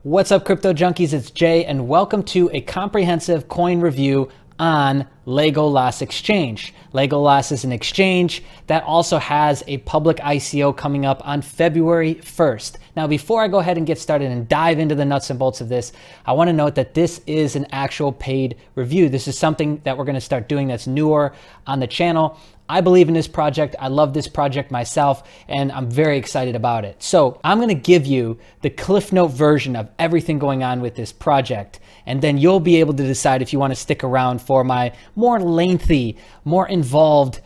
What's up, crypto junkies? It's Jay, and welcome to a comprehensive coin review on Legolas exchange. Legolas is an exchange that also has a public ICO coming up on February 1st. Now, before I go ahead and get started and dive into the nuts and bolts of this, I want to note that this is an actual paid review. This is something that we're going to start doing that's newer on the channel. I believe in this project. I love this project myself, and I'm very excited about it. So I'm going to give you the Cliff Note version of everything going on with this project, and then you'll be able to decide if you want to stick around for my more lengthy, more involved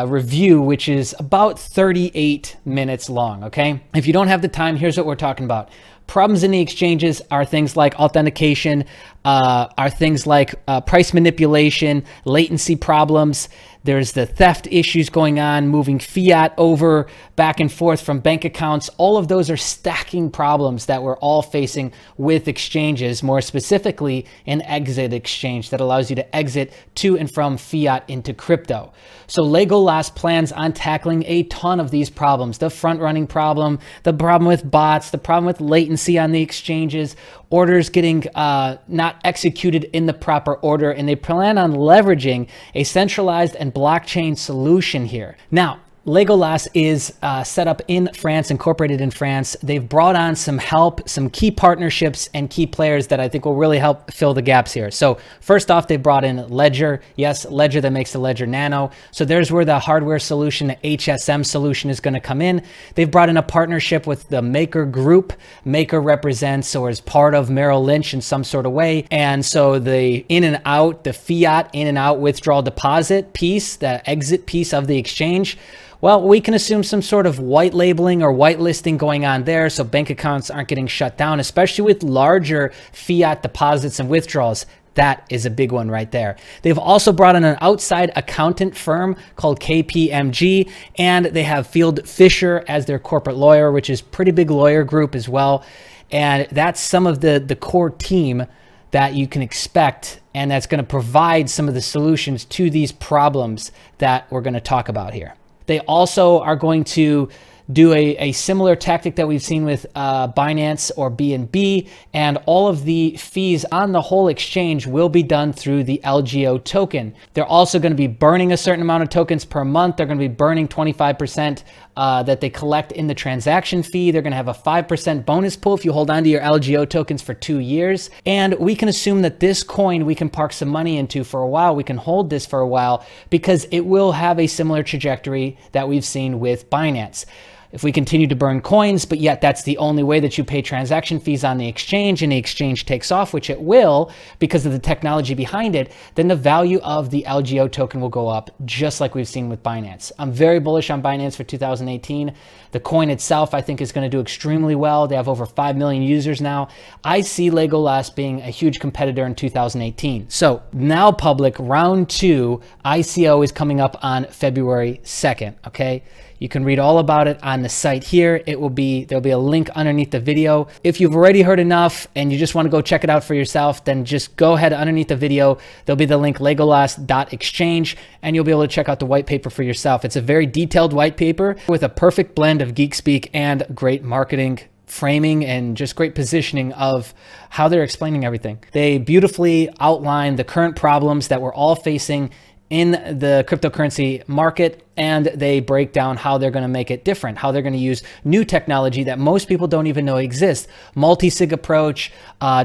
review, which is about 38 minutes long, okay? If you don't have the time, here's what we're talking about. Problems in the exchanges are things like authentication, are things like price manipulation, latency problems. There's the theft issues going on, moving fiat over back and forth from bank accounts. All of those are stacking problems that we're all facing with exchanges, more specifically an exit exchange that allows you to exit to and from fiat into crypto. So Legolas plans on tackling a ton of these problems: the front running problem, the problem with bots, the problem with latency on the exchanges, orders getting not executed in the proper order, and they plan on leveraging a centralized and blockchain solution here. Now, Legolas is set up in France, incorporated in France. They've brought on some help, some key partnerships and key players that I think will really help fill the gaps here. So first off, they brought in Ledger. Yes, Ledger that makes the Ledger Nano. So there's where the hardware solution, the HSM solution, is going to come in. They've brought in a partnership with the Maker Group. Maker represents or is part of Merrill Lynch in some sort of way. And so the in and out, the fiat in and out withdrawal deposit piece, the exit piece of the exchange, well, we can assume some sort of white labeling or whitelisting going on there, so bank accounts aren't getting shut down, especially with larger fiat deposits and withdrawals. That is a big one right there. They've also brought in an outside accountant firm called KPMG, and they have Field Fisher as their corporate lawyer, which is a pretty big lawyer group as well. And that's some of the core team that you can expect, and that's going to provide some of the solutions to these problems that we're going to talk about here. They also are going to do a similar tactic that we've seen with Binance or BNB, and all of the fees on the whole exchange will be done through the LGO token. They're also going to be burning a certain amount of tokens per month. They're going to be burning 25% that they collect in the transaction fee. They're going to have a 5% bonus pool if you hold on to your LGO tokens for 2 years. And we can assume that this coin we can park some money into for a while. We can hold this for a while because it will have a similar trajectory that we've seen with Binance. If we continue to burn coins, but yet that's the only way that you pay transaction fees on the exchange, and the exchange takes off, which it will because of the technology behind it, then the value of the LGO token will go up, just like we've seen with Binance. I'm very bullish on Binance for 2018. The coin itself, I think, is going to do extremely well. They have over 5 million users now. I see Legolas being a huge competitor in 2018. So now public round 2 ICO is coming up on February 2nd, okay? You can read all about it on the site here. There'll be a link underneath the video. If you've already heard enough and you just want to go check it out for yourself, then just go ahead underneath the video. There'll be the link legolas.exchange, and you'll be able to check out the white paper for yourself. It's a very detailed white paper with a perfect blend of geek speak and great marketing framing and just great positioning of how they're explaining everything. They beautifully outline the current problems that we're all facing in the cryptocurrency market, and they break down how they're going to make it different, how they're going to use new technology that most people don't even know exists, multi-sig approach,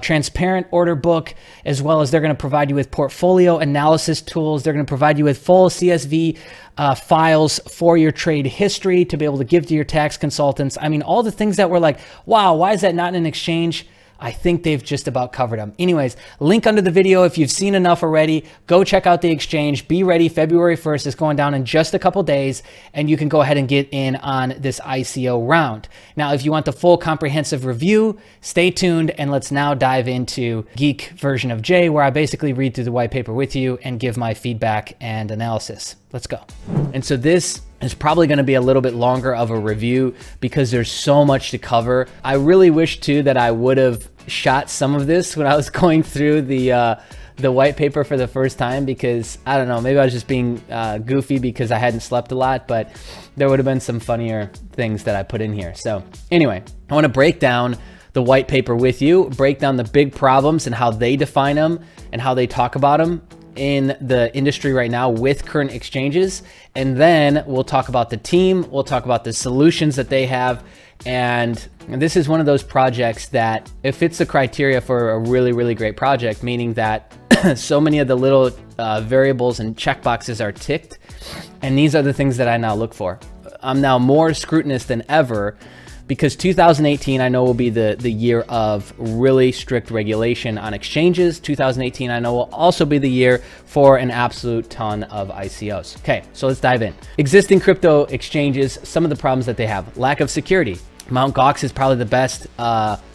transparent order book, as well as they're going to provide you with portfolio analysis tools. They're going to provide you with full CSV files for your trade history to be able to give to your tax consultants. I mean, all the things that were like, wow, why is that not in an exchange? I think they've just about covered them. Anyways, link under the video. If you've seen enough already, go check out the exchange. Be ready. February 1st is going down in just a couple days, and you can go ahead and get in on this ICO round. Now, if you want the full comprehensive review, stay tuned, and let's now dive into geek version of Jay, where I basically read through the white paper with you and give my feedback and analysis. Let's go. And so this is probably going to be a little bit longer of a review because there's so much to cover. I really wish too that I would have shot some of this when I was going through the white paper for the first time, because I don't know, maybe I was just being goofy because I hadn't slept a lot, but there would have been some funnier things that I put in here. So anyway, I want to break down the white paper with you, break down the big problems and how they define them and how they talk about them in the industry right now with current exchanges. And then we'll talk about the team, we'll talk about the solutions that they have. And this is one of those projects that it fits the criteria for a really, really great project, meaning that so many of the little variables and checkboxes are ticked. And these are the things that I now look for. I'm now more scrutinous than ever, because 2018 I know will be the year of really strict regulation on exchanges. 2018 I know will also be the year for an absolute ton of ICOs. Okay, so let's dive in. Existing crypto exchanges, some of the problems that they have: lack of security. Mt. Gox is probably the best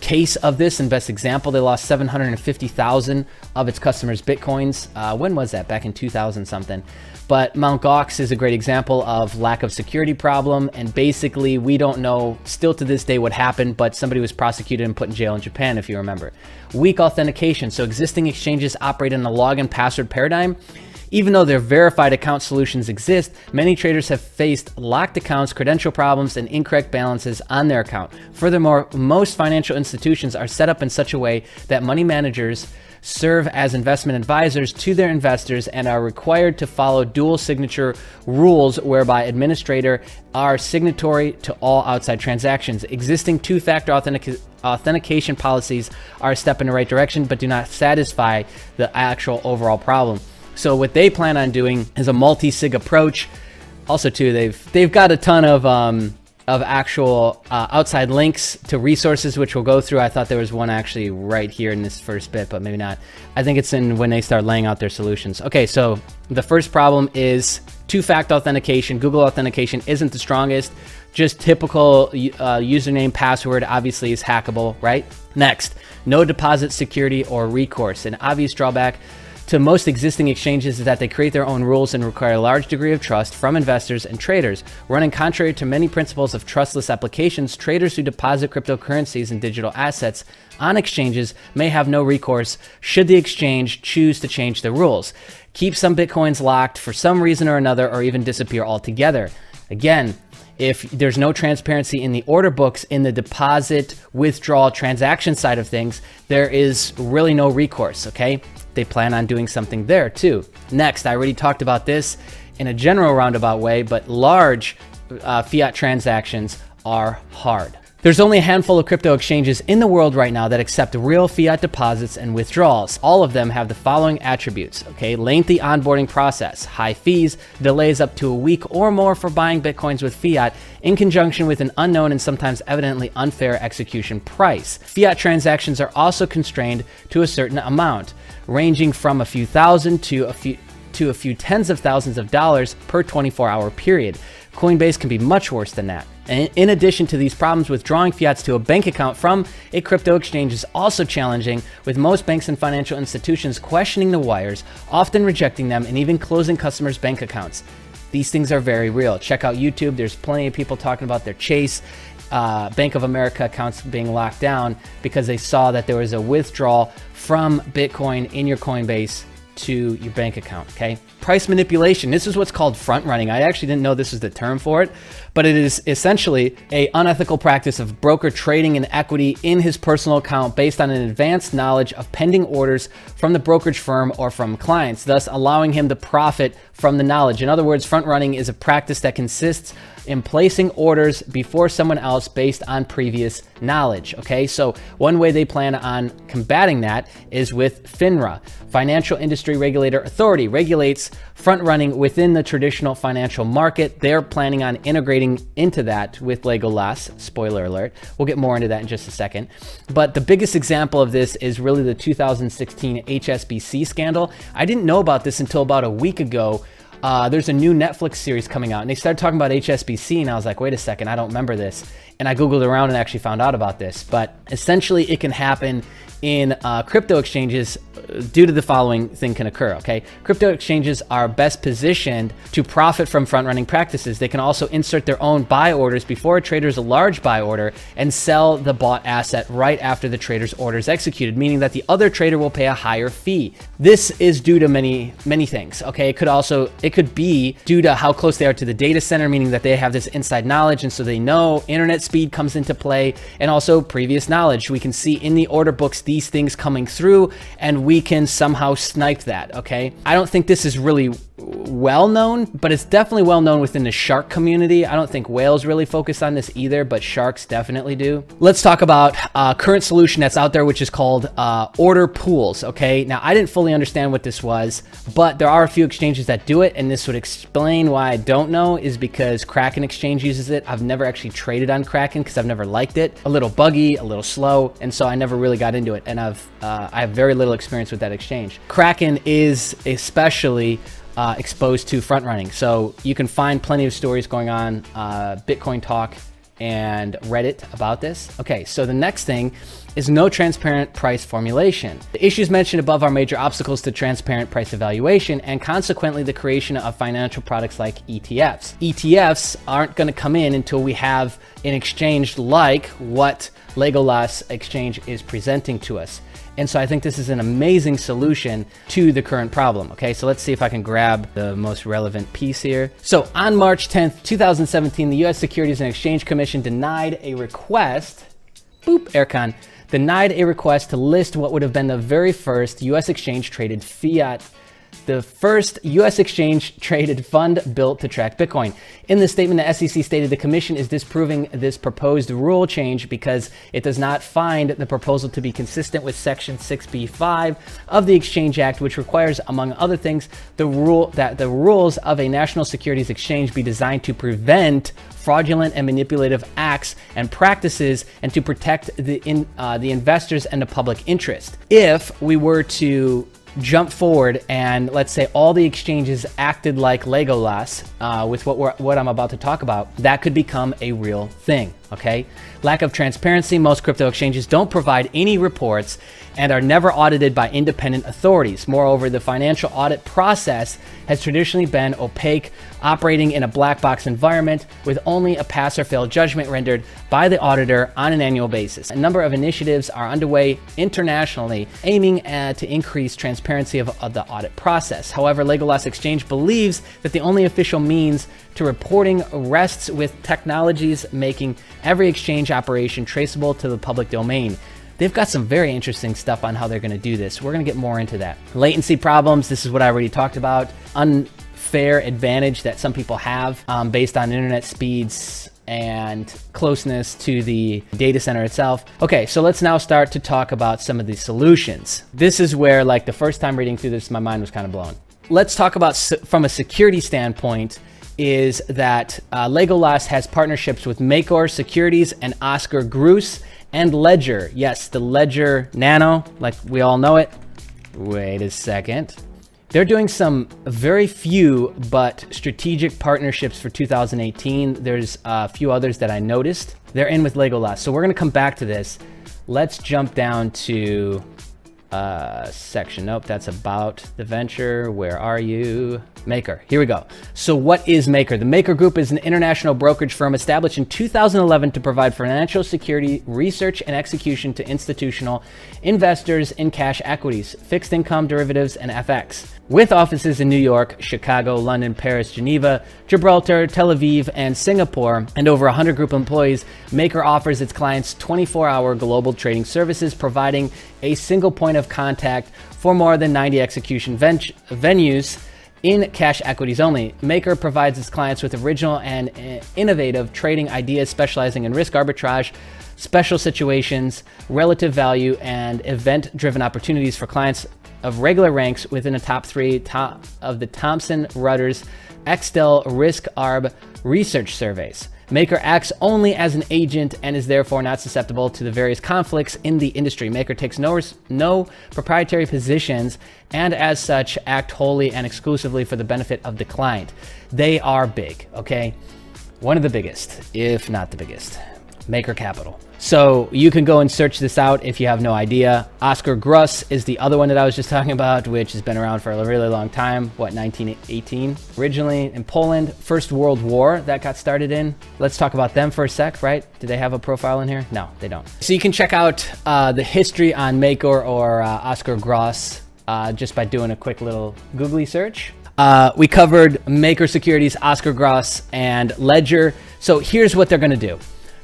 case of this and best example. They lost 750,000 of its customers' Bitcoins. When was that? Back in 2000 something. But Mt. Gox is a great example of lack of security problem. And basically, we don't know still to this day what happened, but somebody was prosecuted and put in jail in Japan, if you remember. Weak authentication. So existing exchanges operate in a login password paradigm. Even though their verified account solutions exist, many traders have faced locked accounts, credential problems, and incorrect balances on their account. Furthermore, most financial institutions are set up in such a way that money managers serve as investment advisors to their investors and are required to follow dual signature rules, whereby administrator are signatory to all outside transactions. Existing two-factor authentication policies are a step in the right direction, but do not satisfy the actual overall problem. So what they plan on doing is a multi-sig approach. Also, too, they've got a ton of actual outside links to resources, which we'll go through. I thought there was one actually right here in this first bit, but maybe not. I think it's in when they start laying out their solutions. Okay, so the first problem is two-factor authentication. Google authentication isn't the strongest. Just typical username, password obviously is hackable, right? Next, no deposit security or recourse. An obvious drawback to most existing exchanges is that they create their own rules and require a large degree of trust from investors and traders. Running contrary to many principles of trustless applications, traders who deposit cryptocurrencies and digital assets on exchanges may have no recourse should the exchange choose to change the rules, keep some Bitcoins locked for some reason or another, or even disappear altogether. Again, if there's no transparency in the order books in the deposit withdrawal transaction side of things, there is really no recourse, okay? They plan on doing something there too. Next, I already talked about this in a general roundabout way, but large fiat transactions are hard. There's only a handful of crypto exchanges in the world right now that accept real fiat deposits and withdrawals. All of them have the following attributes, okay? Lengthy onboarding process, high fees, delays up to a week or more for buying Bitcoins with fiat, in conjunction with an unknown and sometimes evidently unfair execution price. Fiat transactions are also constrained to a certain amount, ranging from a few thousand to a few tens of thousands of dollars per 24-hour period. Coinbase can be much worse than that. And in addition to these problems, withdrawing fiats to a bank account from a crypto exchange is also challenging, with most banks and financial institutions questioning the wires, often rejecting them, and even closing customers' bank accounts. These things are very real. Check out YouTube. There's plenty of people talking about their Chase, Bank of America accounts being locked down because they saw that there was a withdrawal from Bitcoin in your Coinbase to your bank account, okay? Price manipulation. This is what's called front running. I actually didn't know this was the term for it, but it is essentially an unethical practice of broker trading an equity in his personal account based on an advanced knowledge of pending orders from the brokerage firm or from clients, thus allowing him to profit from the knowledge. In other words, front running is a practice that consists in placing orders before someone else based on previous knowledge, okay? So one way they plan on combating that is with FINRA, Financial Industry Regulator Authority, regulates front running within the traditional financial market. They're planning on integrating into that with Legolas, spoiler alert. We'll get more into that in just a second. But the biggest example of this is really the 2016 HSBC scandal. I didn't know about this until about a week ago. There's a new Netflix series coming out, and they started talking about HSBC, and I was like, wait a second, I don't remember this. And I Googled around and actually found out about this. But essentially, it can happen in crypto exchanges due to the following thing can occur, okay? Crypto exchanges are best positioned to profit from front-running practices. They can also insert their own buy orders before a trader's large buy order and sell the bought asset right after the trader's order is executed, meaning that the other trader will pay a higher fee. This is due to many things, okay? It could be due to how close they are to the data center, meaning that they have this inside knowledge, and so they know internet speed comes into play, and also previous knowledge. We can see in the order books these things coming through, and we can somehow snipe that, okay? I don't think this is really well known, but it's definitely well known within the shark community. I don't think whales really focus on this either, but sharks definitely do. Let's talk about a current solution that's out there, which is called order pools, okay? Now, I didn't fully understand what this was, but there are a few exchanges that do it, and this would explain why I don't know, is because Kraken Exchange uses it. I've never actually traded on Kraken because I've never liked it. A little buggy, a little slow, and so I never really got into it, and I have very little experience with that exchange. Kraken is especially exposed to front running. So you can find plenty of stories going on, Bitcoin Talk and Reddit about this. Okay, so the next thing is no transparent price formulation. The issues mentioned above are major obstacles to transparent price evaluation and consequently the creation of financial products like ETFs. ETFs aren't going to come in until we have an exchange like what Legolas exchange is presenting to us. And so I think this is an amazing solution to the current problem. Okay, so let's see if I can grab the most relevant piece here. So on March 10th, 2017, the US Securities and Exchange Commission denied a request, denied a request to list what would have been the very first US exchange traded fiat, the first U.S. exchange-traded fund built to track Bitcoin. In the statement, the SEC stated the commission is disproving this proposed rule change because it does not find the proposal to be consistent with Section 6b-5 of the Exchange Act, which requires, among other things, the rules of a national securities exchange be designed to prevent fraudulent and manipulative acts and practices and to protect the investors and the public interest. If we were to jump forward and let's say all the exchanges acted like Legolas with what I'm about to talk about, that could become a real thing, okay? Lack of transparency. Most crypto exchanges don't provide any reports and are never audited by independent authorities. Moreover, the financial audit process has traditionally been opaque, operating in a black box environment with only a pass or fail judgment rendered by the auditor on an annual basis. A number of initiatives are underway internationally aiming to increase transparency of the audit process. However, Legolas Exchange believes that the only official means to reporting rests with technologies making every exchange operation traceable to the public domain. They've got some very interesting stuff on how they're going to do this. We're going to get more into that. Latency problems. This is what I already talked about. Unfair advantage that some people have based on internet speeds and closeness to the data center itself. Okay, so let's now start to talk about some of the solutions. This is where, like, the first time reading through this, my mind was kind of blown. Let's talk about, from a security standpoint, is that Legolas has partnerships with Makor Securities and Oscar Gruss and Ledger. Yes, the Ledger Nano, like we all know it. Wait a second. They're doing some very few but strategic partnerships for 2018. There's a few others that I noticed. They're in with Legolas. So we're going to come back to this. Let's jump down to section. Nope, that's about the venture. Where are you? Makor. Here we go. So what is Makor? The Makor Group is an international brokerage firm established in 2011 to provide financial security research and execution to institutional investors in cash equities, fixed income derivatives, and FX. With offices in New York, Chicago, London, Paris, Geneva, Gibraltar, Tel Aviv, and Singapore, and over 100 group employees, Makor offers its clients 24-hour global trading services, providing a single point of contact for more than 90 execution venues in cash equities only. Makor provides its clients with original and innovative trading ideas, specializing in risk arbitrage, special situations, relative value, and event-driven opportunities for clients of regular ranks within the top 3 of the Thomson Reuters Extel Risk Arb research surveys. Makor acts only as an agent and is therefore not susceptible to the various conflicts in the industry. Makor takes no proprietary positions and as such act wholly and exclusively for the benefit of the client. They are big, okay? One of the biggest, if not the biggest. Maker Capital. So you can go and search this out if you have no idea. Oscar Gruss is the other one that I was just talking about, which has been around for a really long time. What, 1918? Originally in Poland, First World War that got started in. Let's talk about them for a sec, right? Do they have a profile in here? No, they don't. So you can check out the history on Maker or Oscar Gruss just by doing a quick little googly search. We covered Maker Securities, Oscar Gruss, and Ledger. So here's what they're going to do.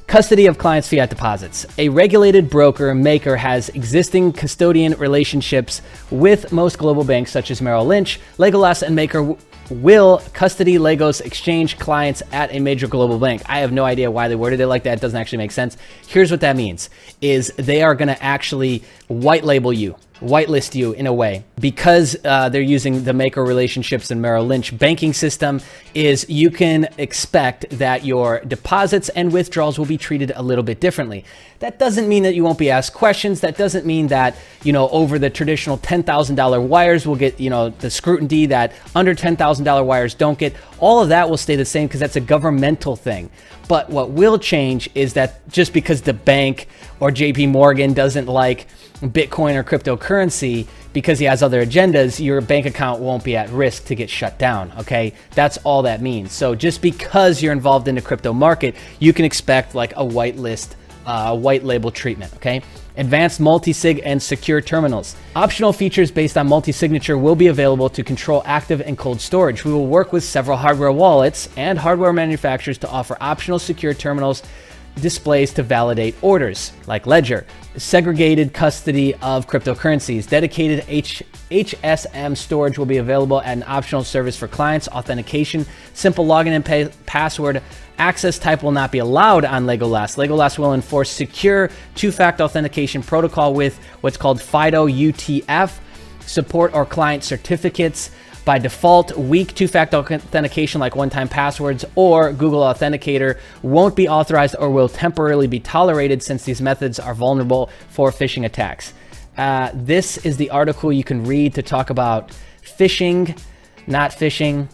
Custody of clients' fiat deposits. A regulated broker, Maker, has existing custodian relationships with most global banks such as Merrill Lynch. Legolas and Maker will custody Legos exchange clients at a major global bank. I have no idea why they worded it like that. It doesn't actually make sense. Here's what that means, is they are going to actually white label you, whitelist you in a way, because they're using the Maker relationships and Merrill Lynch banking system. Is you can expect that your deposits and withdrawals will be treated a little bit differently. That doesn't mean that you won't be asked questions. That doesn't mean that, you know, over the traditional $10,000 wires will get, you know, the scrutiny that under $10,000 wires don't get. All of that will stay the same because that's a governmental thing. But what will change is that just because the bank or JP Morgan doesn't like Bitcoin or cryptocurrency because he has other agendas, your bank account won't be at risk to get shut down, okay? That's all that means. So just because you're involved in the crypto market, you can expect like a whitelist, white label treatment, okay? Advanced multi-sig and secure terminals. Optional features based on multi-signature will be available to control active and cold storage. We will work with several hardware wallets and hardware manufacturers to offer optional secure terminals displays to validate orders, like Ledger. Segregated custody of cryptocurrencies. Dedicated HSM storage will be available at an optional service for clients. Authentication. Simple login and password. Access type will not be allowed on Legolas. Legolas will enforce secure two-factor authentication protocol with what's called FIDO UTF. Support or client certificates. By default, weak two-factor authentication like one-time passwords or Google Authenticator won't be authorized or will temporarily be tolerated since these methods are vulnerable for phishing attacks. This is the article you can read to talk about phishing, not phishing,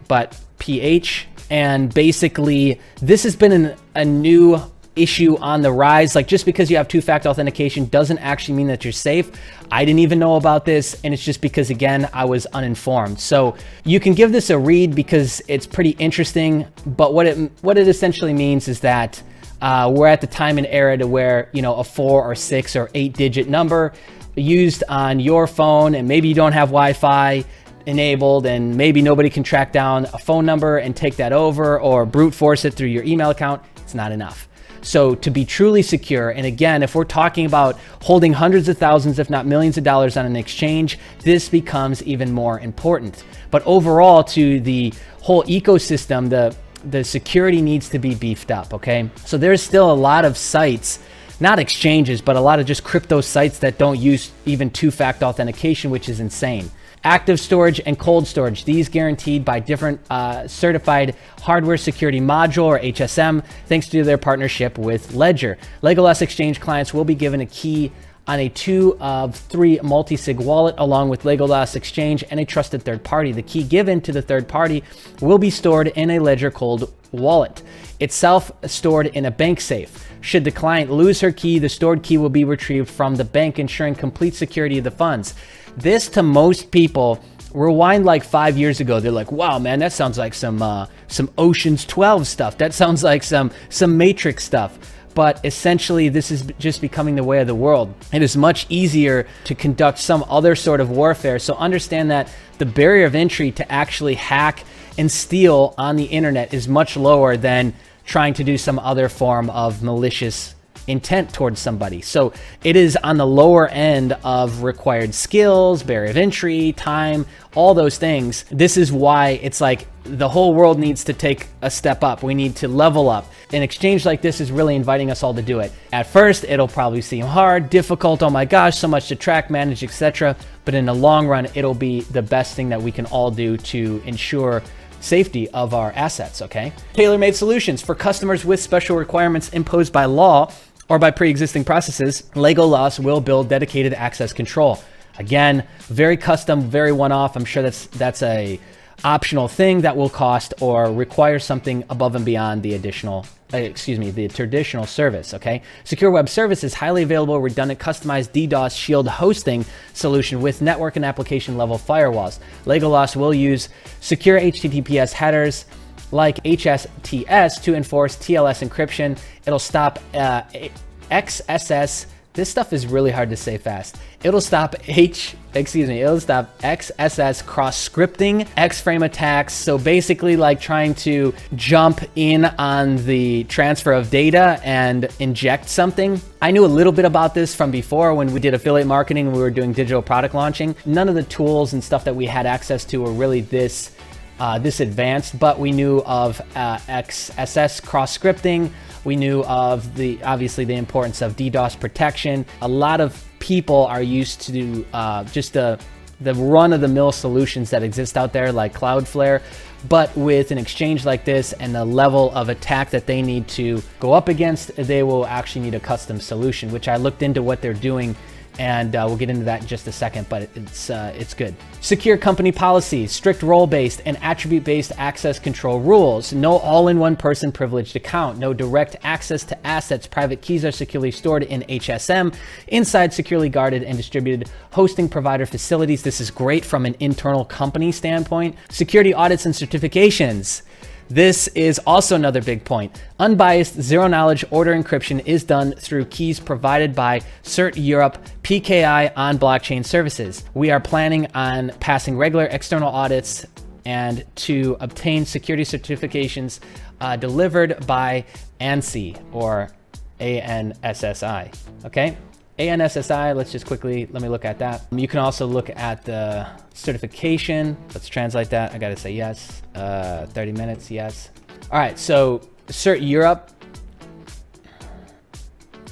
but PH. And basically, this has been a new issue on the rise. Like, just because you have two-factor authentication doesn't actually mean that you're safe. I didn't even know about this, and it's just because, again, I was uninformed. So you can give this a read because it's pretty interesting, but what it essentially means is that we're at the time and era to where, you know, a 4 or 6 or 8-digit number used on your phone, and maybe you don't have Wi-Fi enabled, and maybe nobody can track down a phone number and take that over or brute force it through your email account. It's not enough. So to be truly secure, and again, if we're talking about holding hundreds of thousands, if not millions of dollars on an exchange, this becomes even more important. But overall, to the whole ecosystem, the security needs to be beefed up, okay? So there's still a lot of sites, not exchanges, but a lot of just crypto sites that don't use even two-factor authentication, which is insane. Active storage and cold storage, these guaranteed by different certified hardware security module or HSM, thanks to their partnership with Ledger. Legolas Exchange clients will be given a key on a 2 of 3 multi-sig wallet along with Legolas Exchange and a trusted third party. The key given to the third party will be stored in a Ledger cold wallet, itself stored in a bank safe. Should the client lose her key, the stored key will be retrieved from the bank, ensuring complete security of the funds. This, to most people, rewind like 5 years ago, they're like, wow, man, that sounds like some Ocean's 12 stuff. That sounds like some Matrix stuff. But essentially, this is just becoming the way of the world. It is much easier to conduct some other sort of warfare. So understand that the barrier of entry to actually hack and steal on the internet is much lower than trying to do some other form of malicious intent towards somebody. So it is on the lower end of required skills, barrier of entry, time, all those things. This is why it's like the whole world needs to take a step up. We need to level up. An exchange like this is really inviting us all to do it. At first, it'll probably seem hard, difficult, oh my gosh, so much to track, manage, etc. But in the long run, it'll be the best thing that we can all do to ensure safety of our assets, okay? Tailor-made solutions for customers with special requirements imposed by law or by pre-existing processes. Legolas will build dedicated access control. Again, very custom, very one-off. I'm sure that's a optional thing that will cost or require something above and beyond the additional the traditional service, okay? Secure Web Service is highly available, redundant, customized DDoS shield hosting solution with network and application level firewalls. Legolas will use secure HTTPS headers like HSTS to enforce TLS encryption. It'll stop XSS. This stuff is really hard to say fast. It'll stop XSS cross-scripting, X-frame attacks. So basically like trying to jump in on the transfer of data and inject something. I knew a little bit about this from before when we did affiliate marketing and we were doing digital product launching. None of the tools and stuff that we had access to were really this advanced, but we knew of XSS cross-scripting. We knew of obviously the importance of DDoS protection. A lot of people are used to just the run-of-the-mill solutions that exist out there like Cloudflare, but with an exchange like this and the level of attack that they need to go up against, they will actually need a custom solution, which I looked into what they're doing, and we'll get into that in just a second, but it's good. Secure company policies, strict role-based and attribute-based access control rules, no all-in-one person privileged account, no direct access to assets, private keys are securely stored in HSM, inside securely guarded and distributed hosting provider facilities. This is great from an internal company standpoint. Security audits and certifications. This is also another big point. Unbiased, zero-knowledge order encryption is done through keys provided by CERT Europe PKI on blockchain services. We are planning on passing regular external audits and to obtain security certifications delivered by ANSI or ANSSI, okay? ANSSI, let me look at that. You can also look at the certification. Let's translate that. I gotta say yes. 30 minutes, yes. All right, so CERT Europe.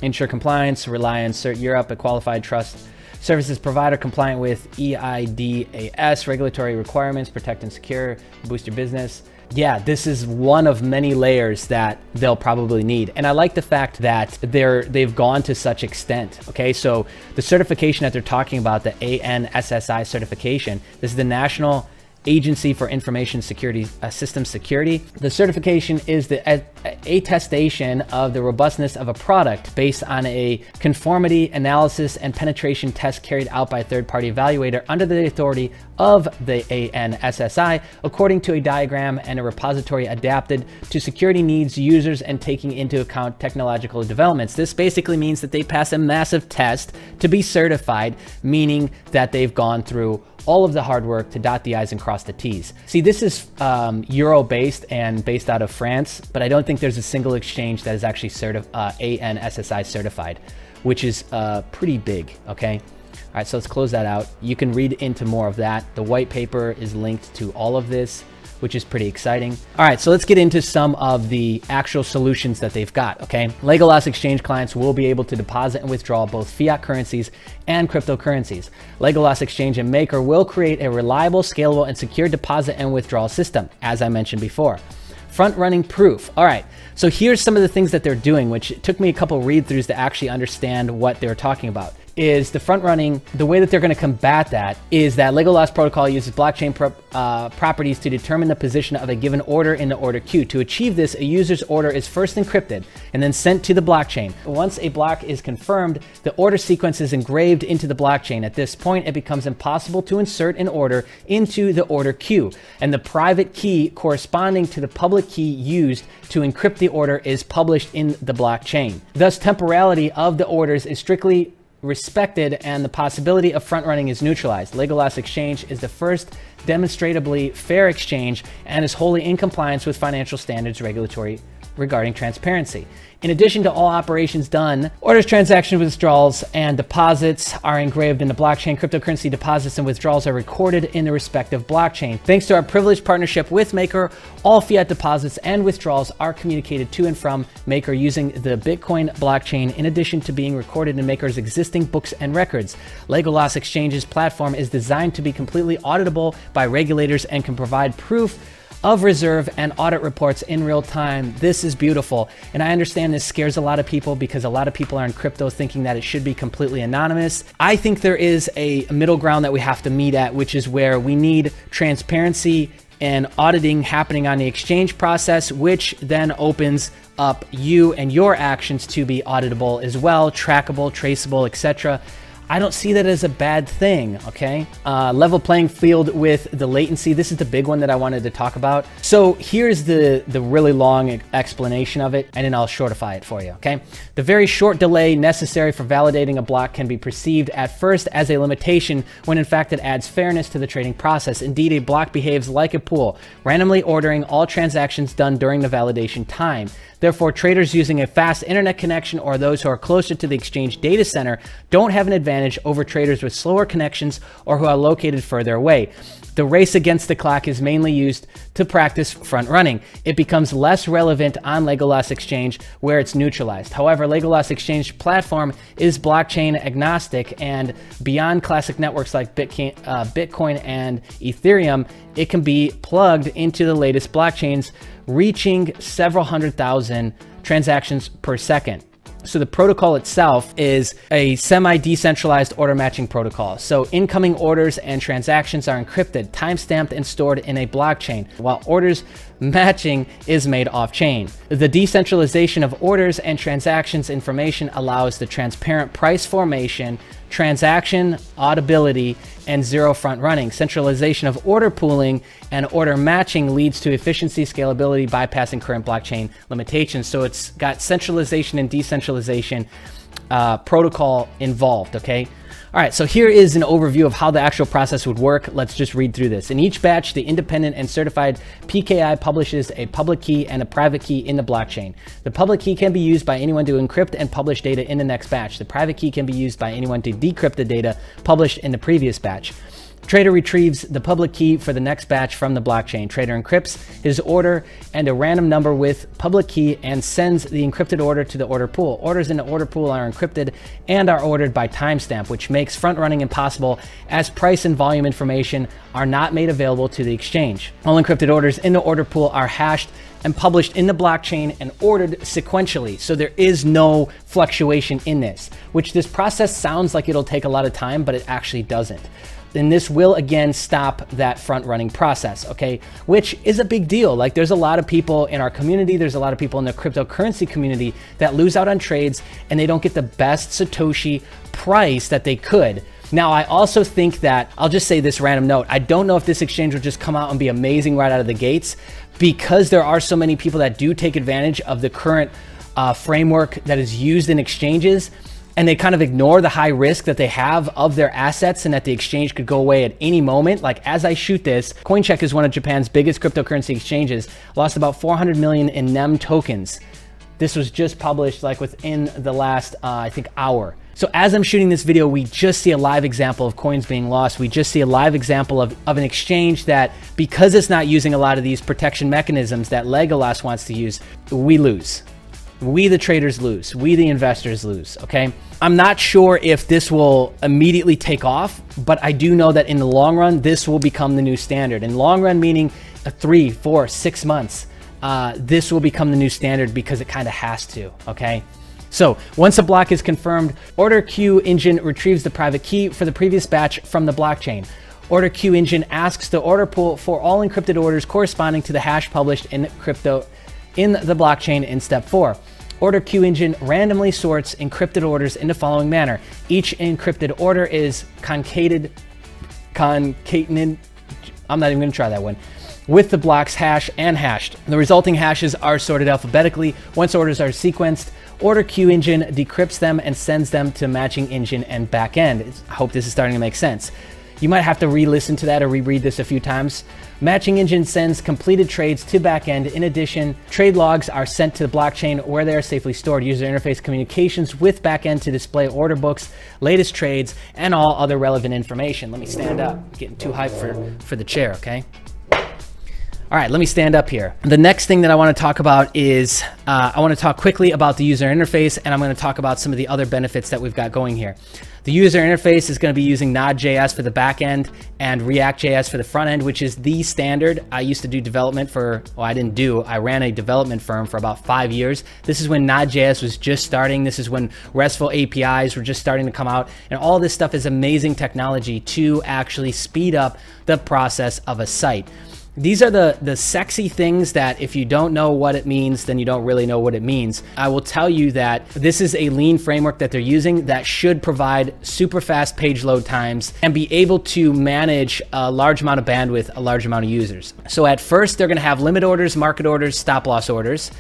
Ensure compliance, rely on CERT Europe, a qualified trust services provider compliant with EIDAS regulatory requirements, protect and secure, boost your business. Yeah, this is one of many layers that they'll probably need. And I like the fact that they've gone to such extent, okay? So the certification that they're talking about, the ANSSI certification, this is the National Agency for Information Security, System Security. The certification is the attestation of the robustness of a product based on a conformity analysis and penetration test carried out by a third-party evaluator under the authority of the ANSSI, according to a diagram and a repository adapted to security needs, users, and taking into account technological developments. This basically means that they pass a massive test to be certified, meaning that they've gone through all of the hard work to dot the I's and cross the T's. See, this is Euro-based and based out of France, but I don't think there's a single exchange that is actually ANSSI certified, which is pretty big, okay? All right, so let's close that out. You can read into more of that. The white paper is linked to all of this, which is pretty exciting. All right, so let's get into some of the actual solutions that they've got, okay? Legolas Exchange clients will be able to deposit and withdraw both fiat currencies and cryptocurrencies. Legolas Exchange and Maker will create a reliable, scalable, and secure deposit and withdrawal system, as I mentioned before. Front-running proof. All right, so here's some of the things that they're doing, which it took me a couple read-throughs to actually understand what they're talking about. Is the front running, the way that they're going to combat that is that Legolas protocol uses blockchain properties to determine the position of a given order in the order queue. To achieve this, a user's order is first encrypted and then sent to the blockchain. Once a block is confirmed, the order sequence is engraved into the blockchain. At this point, it becomes impossible to insert an order into the order queue, and the private key corresponding to the public key used to encrypt the order is published in the blockchain. Thus, temporality of the orders is strictly respected and the possibility of front running is neutralized. Legolas Exchange is the first demonstrably fair exchange and is wholly in compliance with financial standards regulatory regarding transparency. In addition to all operations done, orders, transactions, withdrawals, and deposits are engraved in the blockchain. Cryptocurrency deposits and withdrawals are recorded in the respective blockchain. Thanks to our privileged partnership with Maker, all fiat deposits and withdrawals are communicated to and from Maker using the Bitcoin blockchain, in addition to being recorded in Maker's existing books and records. Legolas Exchange's platform is designed to be completely auditable by regulators and can provide proof of reserve and audit reports in real time. This is beautiful. And I understand this scares a lot of people because a lot of people are in crypto thinking that it should be completely anonymous. I think there is a middle ground that we have to meet at, which is where we need transparency and auditing happening on the exchange process, which then opens up you and your actions to be auditable as well, trackable, traceable, etc. I don't see that as a bad thing, okay? Level playing field with the latency. This is the big one that I wanted to talk about. So here's the really long explanation of it, and then I'll shortify it for you, okay? The very short delay necessary for validating a block can be perceived at first as a limitation when in fact it adds fairness to the trading process. Indeed, a block behaves like a pool, randomly ordering all transactions done during the validation time. Therefore, traders using a fast internet connection or those who are closer to the exchange data center don't have an advantage over traders with slower connections or who are located further away. The race against the clock is mainly used to practice front running. It becomes less relevant on Legolas Exchange where it's neutralized. However, Legolas Exchange platform is blockchain agnostic, and beyond classic networks like Bitcoin and Ethereum, it can be plugged into the latest blockchains, reaching several 100,000 transactions per second. So the protocol itself is a semi-decentralized order matching protocol. So incoming orders and transactions are encrypted, timestamped, and stored in a blockchain, while orders matching is made off-chain. The decentralization of orders and transactions information allows the transparent price formation, transaction auditability, and zero front running. Centralization of order pooling and order matching leads to efficiency, scalability, bypassing current blockchain limitations. So it's got centralization and decentralization protocol involved, okay? All right, so here is an overview of how the actual process would work. Let's just read through this. In each batch, the independent and certified PKI publishes a public key and a private key in the blockchain. The public key can be used by anyone to encrypt and publish data in the next batch. The private key can be used by anyone to decrypt the data published in the previous batch. Trader retrieves the public key for the next batch from the blockchain. Trader encrypts his order and a random number with public key and sends the encrypted order to the order pool. Orders in the order pool are encrypted and are ordered by timestamp, which makes front running impossible as price and volume information are not made available to the exchange. All encrypted orders in the order pool are hashed and published in the blockchain and ordered sequentially. So there is no fluctuation in this, which this process sounds like it'll take a lot of time, but it actually doesn't. Then this will again stop that front running process, okay? Which is a big deal. Like, there's a lot of people in our community, there's a lot of people in the cryptocurrency community that lose out on trades and they don't get the best Satoshi price that they could. Now, I also think that, I'll just say this random note, I don't know if this exchange will just come out and be amazing right out of the gates, because there are so many people that do take advantage of the current framework that is used in exchanges, and they kind of ignore the high risk that they have of their assets and that the exchange could go away at any moment. Like, as I shoot this, Coincheck is one of Japan's biggest cryptocurrency exchanges, lost about 400 million in NEM tokens. This was just published like within the last, I think, hour. So as I'm shooting this video, we just see a live example of coins being lost. We just see a live example of an exchange that, because it's not using a lot of these protection mechanisms that Legolas wants to use, we lose. We, the traders, lose. We, the investors, lose, okay? I'm not sure if this will immediately take off, but I do know that in the long run, this will become the new standard. In long run, meaning 3, 4, 6 months, this will become the new standard because it kind of has to, okay? So once a block is confirmed, Order Queue Engine retrieves the private key for the previous batch from the blockchain. Order Queue Engine asks the order pool for all encrypted orders corresponding to the hash published in the blockchain in step 4. Order Queue Engine randomly sorts encrypted orders in the following manner. Each encrypted order is concatenated, I'm not even gonna try that one, with the block's hash and hashed. The resulting hashes are sorted alphabetically. Once orders are sequenced, Order Queue Engine decrypts them and sends them to matching engine and backend. I hope this is starting to make sense. You might have to re-listen to that or reread this a few times. Matching engine sends completed trades to backend. In addition, trade logs are sent to the blockchain where they are safely stored. User interface communications with backend to display order books, latest trades, and all other relevant information. Let me stand up. I'm getting too hyped for the chair, okay? All right, let me stand up here. The next thing that I want to talk about is I want to talk quickly about the user interface, and I'm going to talk about some of the other benefits that we've got going here. The user interface is going to be using Node.js for the back end and React.js for the front end, which is the standard. I used to do development for, well, I ran a development firm for about 5 years. This is when Node.js was just starting. This is when RESTful APIs were just starting to come out. And all this stuff is amazing technology to actually speed up the process of a site. These are the sexy things that if you don't know what it means, then you don't really know what it means. I will tell you that this is a lean framework that they're using that should provide super fast page load times and be able to manage a large amount of bandwidth, a large amount of users. So at first, they're gonna have limit orders, market orders, stop loss orders,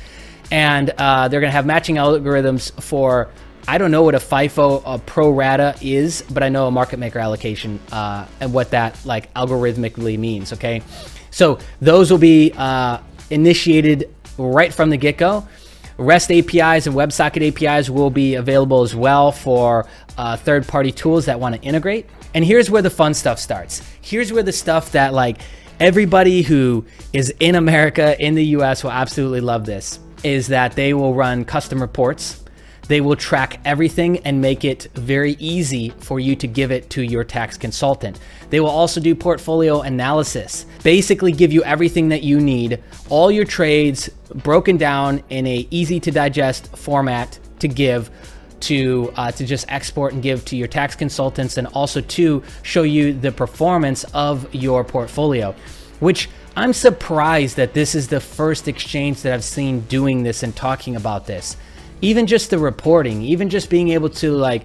and they're gonna have matching algorithms for, I don't know what a FIFO, a pro rata is, but I know a market maker allocation and what that like algorithmically means, okay? So those will be initiated right from the get-go. REST APIs and WebSocket APIs will be available as well for third-party tools that want to integrate. And here's where the fun stuff starts. Here's where the stuff that like everybody who is in America, in the US will absolutely love this, is that they will run custom reports. They will track everything and make it very easy for you to give it to your tax consultant. They will also do portfolio analysis, basically give you everything that you need, all your trades broken down in a easy to digest format to give to just export and give to your tax consultants, and also to show you the performance of your portfolio, which I'm surprised that this is the first exchange that I've seen doing this and talking about this. Even just the reporting, even just being able to like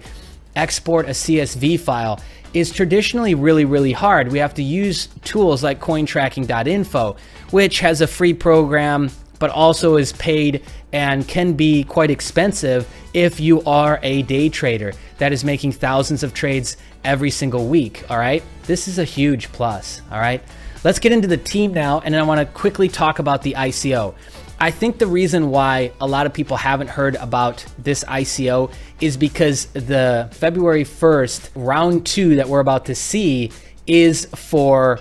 export a CSV file is traditionally really, really hard. We have to use tools like cointracking.info, which has a free program, but also is paid and can be quite expensive if you are a day trader that is making thousands of trades every single week, all right? This is a huge plus, all right? Let's get into the team now, and then I wanna quickly talk about the ICO. I think the reason why a lot of people haven't heard about this ICO is because the February 1st round 2 that we're about to see is for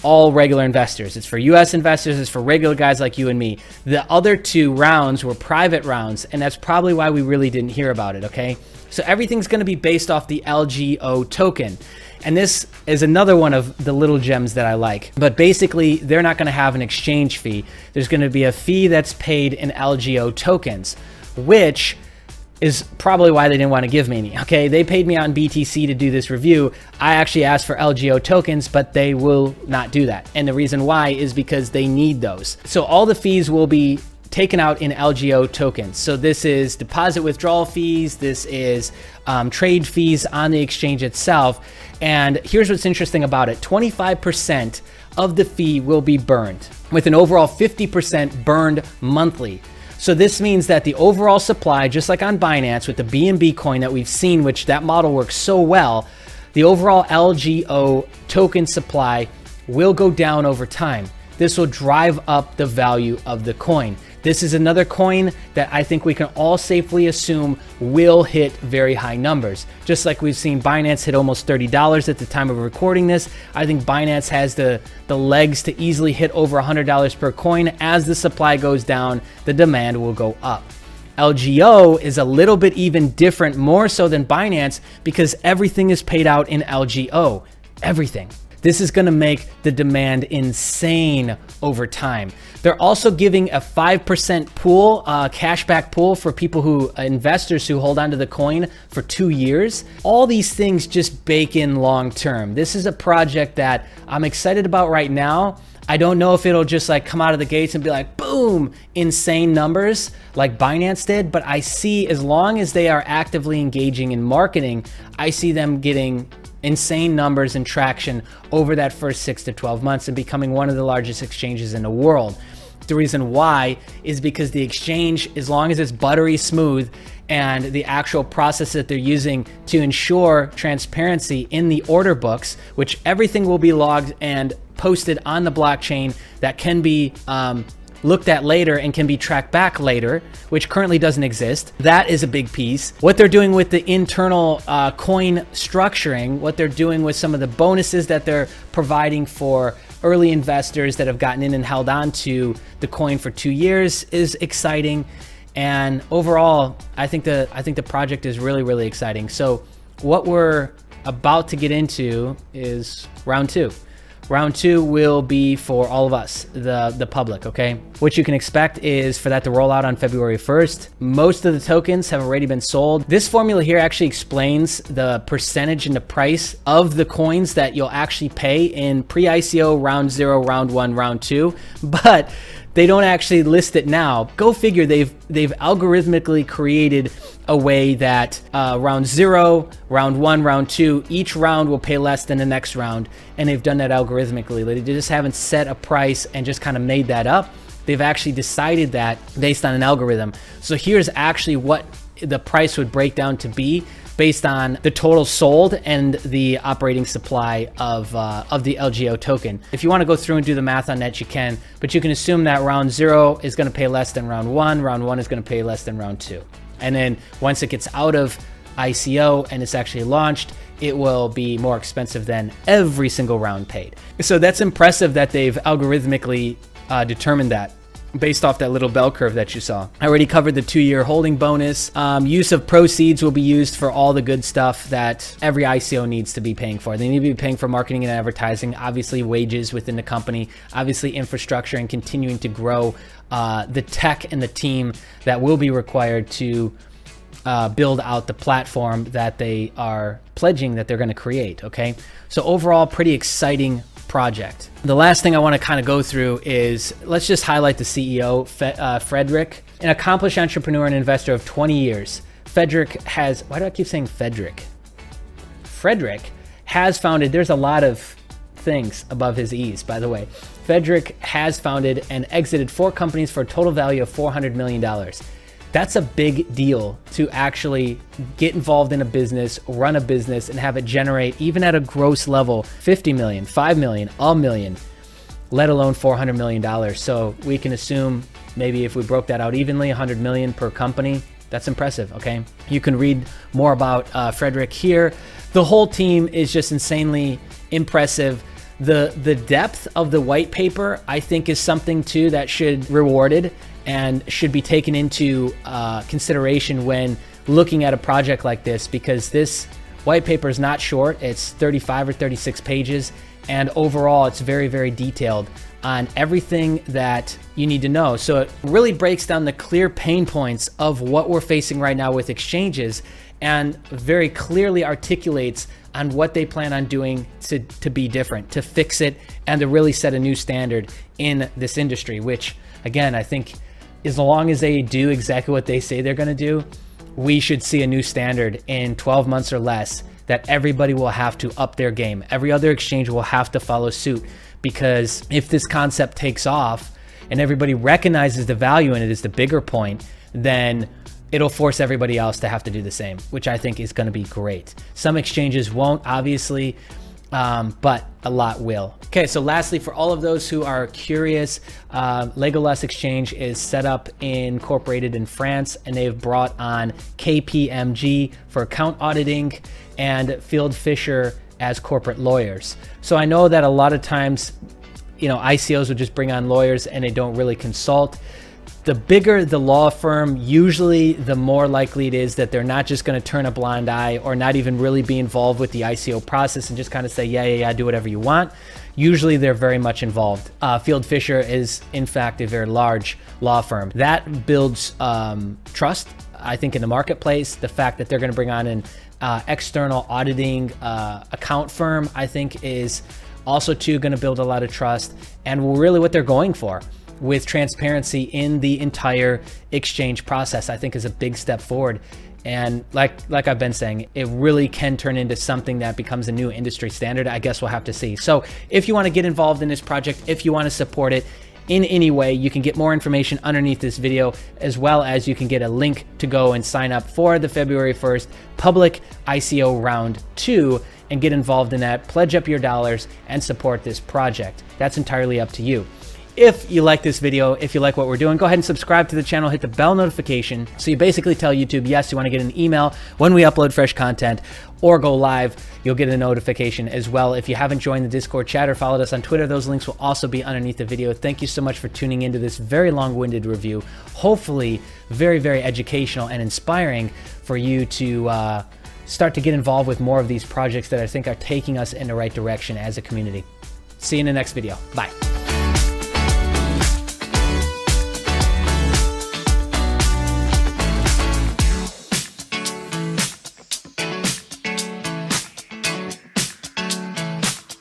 all regular investors. It's for US investors, it's for regular guys like you and me. The other 2 rounds were private rounds, and that's probably why we really didn't hear about it, okay? So everything's gonna be based off the LGO token. And this is another one of the little gems that I like. But basically, they're not gonna have an exchange fee. There's gonna be a fee that's paid in LGO tokens, which is probably why they didn't want to give me any, okay? They paid me on BTC to do this review. I actually asked for LGO tokens, but they will not do that. And the reason why is because they need those. So all the fees will be taken out in LGO tokens. So this is deposit withdrawal fees, this is trade fees on the exchange itself. And here's what's interesting about it. 25% of the fee will be burned, with an overall 50% burned monthly. So this means that the overall supply, just like on Binance with the BNB coin that we've seen, which that model works so well, the overall LGO token supply will go down over time. This will drive up the value of the coin. This is another coin that I think we can all safely assume will hit very high numbers. Just like we've seen Binance hit almost $30 at the time of recording this, I think Binance has the legs to easily hit over $100 per coin. As the supply goes down, the demand will go up. LGO is a little bit even different, more so than Binance, because everything is paid out in LGO. Everything. This is going to make the demand insane over time. They're also giving a 5% pool, cashback pool for people who, investors who hold onto the coin for 2 years. All these things just bake in long term. This is a project that I'm excited about right now. I don't know if it'll just like come out of the gates and be like, boom, insane numbers like Binance did. But I see, as long as they are actively engaging in marketing, I see them getting insane numbers and traction over that first 6 to 12 months and becoming one of the largest exchanges in the world. The reason why is because the exchange, as long as it's buttery smooth, and the actual process that they're using to ensure transparency in the order books, which everything will be logged and posted on the blockchain, that can be looked at later and can be tracked back later, which currently doesn't exist. That is a big piece. What they're doing with the internal coin structuring, what they're doing with some of the bonuses that they're providing for early investors that have gotten in and held on to the coin for 2 years is exciting. And overall, I think the project is really, really exciting. So what we're about to get into is round 2. Round 2 will be for all of us, the public, okay? What you can expect is for that to roll out on February 1st. Most of the tokens have already been sold. This formula here actually explains the percentage and the price of the coins that you'll actually pay in pre-ICO, round 0, round 1, round 2, but they don't actually list it now. Go figure, they've algorithmically created a way that round 0, round 1, round 2, each round will pay less than the next round, and they've done that algorithmically. They just haven't set a price and just kind of made that up. They've actually decided that based on an algorithm. So here's actually what the price would break down to be based on the total sold and the operating supply of the LGO token. If you want to go through and do the math on that, you can, but you can assume that round 0 is going to pay less than round 1 is going to pay less than round 2. And then once it gets out of ICO and it's actually launched, it will be more expensive than every single round paid. So that's impressive that they've algorithmically determined that based off that little bell curve that you saw. I already covered the 2-year holding bonus. Use of proceeds will be used for all the good stuff that every ICO needs to be paying for. They need to be paying for marketing and advertising, obviously wages within the company, obviously infrastructure, and continuing to grow the tech and the team that will be required to build out the platform that they are pledging that they're going to create, okay? So overall, pretty exciting project. The last thing I want to kind of go through is, let's just highlight the CEO, Frederick, an accomplished entrepreneur and investor of 20 years. Frederick has, why do I keep saying Frederick? Frederick has founded, there's a lot of things above his E's, by the way. Frederick has founded and exited 4 companies for a total value of $400 million. That's a big deal to actually get involved in a business, run a business, and have it generate, even at a gross level, 50 million, 5 million, a million, let alone $400 million. So we can assume maybe if we broke that out evenly, 100 million per company, that's impressive, okay? You can read more about Frederick here. The whole team is just insanely impressive. The depth of the white paper, I think, is something too that should be rewarded and should be taken into consideration when looking at a project like this, because this white paper is not short. It's 35 or 36 pages, and overall it's very, very detailed on everything that you need to know. So it really breaks down the clear pain points of what we're facing right now with exchanges, and very clearly articulates on what they plan on doing to be different, to fix it, and to really set a new standard in this industry, which again, I think as long as they do exactly what they say they're going to do, we should see a new standard in 12 months or less that everybody will have to up their game. Every other exchange will have to follow suit, because if this concept takes off and everybody recognizes the value in it, is the bigger point, then it'll force everybody else to have to do the same, which I think is going to be great. Some exchanges won't, obviously, but a lot will. Okay, so lastly, for all of those who are curious, Legolas Exchange is set up, incorporated in France, and they've brought on KPMG for account auditing and Field Fisher as corporate lawyers. So I know that a lot of times, you know, ICOs would just bring on lawyers and they don't really consult. The bigger the law firm, usually the more likely it is that they're not just going to turn a blind eye or not even really be involved with the ICO process and just kind of say, yeah, do whatever you want. Usually they're very much involved. Field Fisher is, in fact, a very large law firm. That builds trust, I think, in the marketplace. The fact that they're going to bring on an external auditing account firm, I think, is also, too, going to build a lot of trust, and really what they're going for with transparency in the entire exchange process, I think, is a big step forward. And like I've been saying, it really can turn into something that becomes a new industry standard. I guess we'll have to see. So if you want to get involved in this project, if you want to support it in any way, you can get more information underneath this video, as well as you can get a link to go and sign up for the February 1st public ICO round 2 and get involved in that, pledge up your dollars and support this project. That's entirely up to you. If you like this video, if you like what we're doing, go ahead and subscribe to the channel, hit the bell notification. So you basically tell YouTube, yes, you want to get an email when we upload fresh content or go live. You'll get a notification as well. If you haven't joined the Discord chat or followed us on Twitter, those links will also be underneath the video. Thank you so much for tuning into this very long-winded review. Hopefully very, very educational and inspiring for you to start to get involved with more of these projects that I think are taking us in the right direction as a community. See you in the next video. Bye.